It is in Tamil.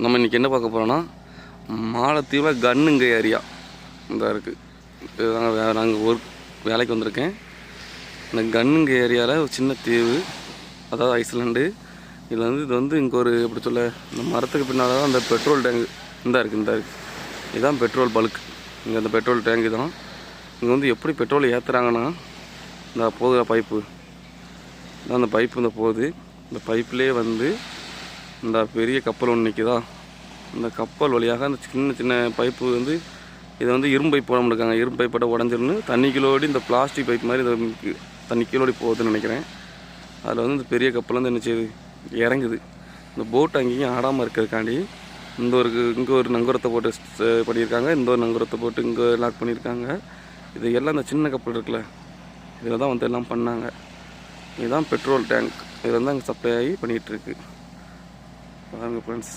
நம்ம இன்றைக்கி என்ன பார்க்க போகிறோன்னா, மாலத்தீவில் கன்னுங்க ஏரியா இந்த இருக்குது. இதுதாங்க நாங்கள் ஒரு வேலைக்கு வந்திருக்கேன். இந்த கன்னுங்க ஏரியாவில் ஒரு சின்ன தீவு, அதாவது ஐஸ்லாண்டு. இது வந்து இங்கே ஒரு எப்படி சொல்ல, இந்த மரத்துக்கு பின்னால் தான் அந்த பெட்ரோல் டேங்கு இந்த இருக்குது. இதுதான் பெட்ரோல் பல்க். இங்கே அந்த பெட்ரோல் டேங்கு தான். இங்கே வந்து எப்படி பெட்ரோல் ஏற்றுறாங்கன்னா, இந்த போகிற பைப்பு தான், அந்த பைப்பு இந்த போகுது. இந்த பைப்லேயே வந்து இந்த பெரிய கப்பல் ஒன்று நிற்குதா, இந்த கப்பல் வழியாக அந்த சின்ன சின்ன பைப்பு வந்து இதை வந்து இரும்பு பைப் போட முடியாங்க. இரும்பு பைப்போட உடஞ்சிருந்து தண்ணி கிலோடி இந்த பிளாஸ்டிக் பைப் மாதிரி இதை தண்ணி கிலோடி போகுதுன்னு நினைக்கிறேன். அதில் வந்து இந்த பெரிய கப்பல் வந்து என்ன செய்யுது, இறங்குது. இந்த போட் அங்கேயும் ஆடாமல் இருக்கிறதுக்காண்டி இங்கே ஒரு நங்கூரத்தை போட்டு பண்ணியிருக்காங்க. இந்த ஒரு நங்கூரத்தை போட்டு இங்கே லாக் பண்ணியிருக்காங்க. இது எல்லாம் இந்த சின்ன கப்பல் இருக்குல்ல, இதில் தான் வந்து எல்லாம் பண்ணாங்க. இதுதான் பெட்ரோல் டேங்க். இதில் வந்து அங்கே சப்ளை ஆகி பண்ணிகிட்ருக்கு. பாருங்கள் ஃப்ரெண்ட்ஸ்.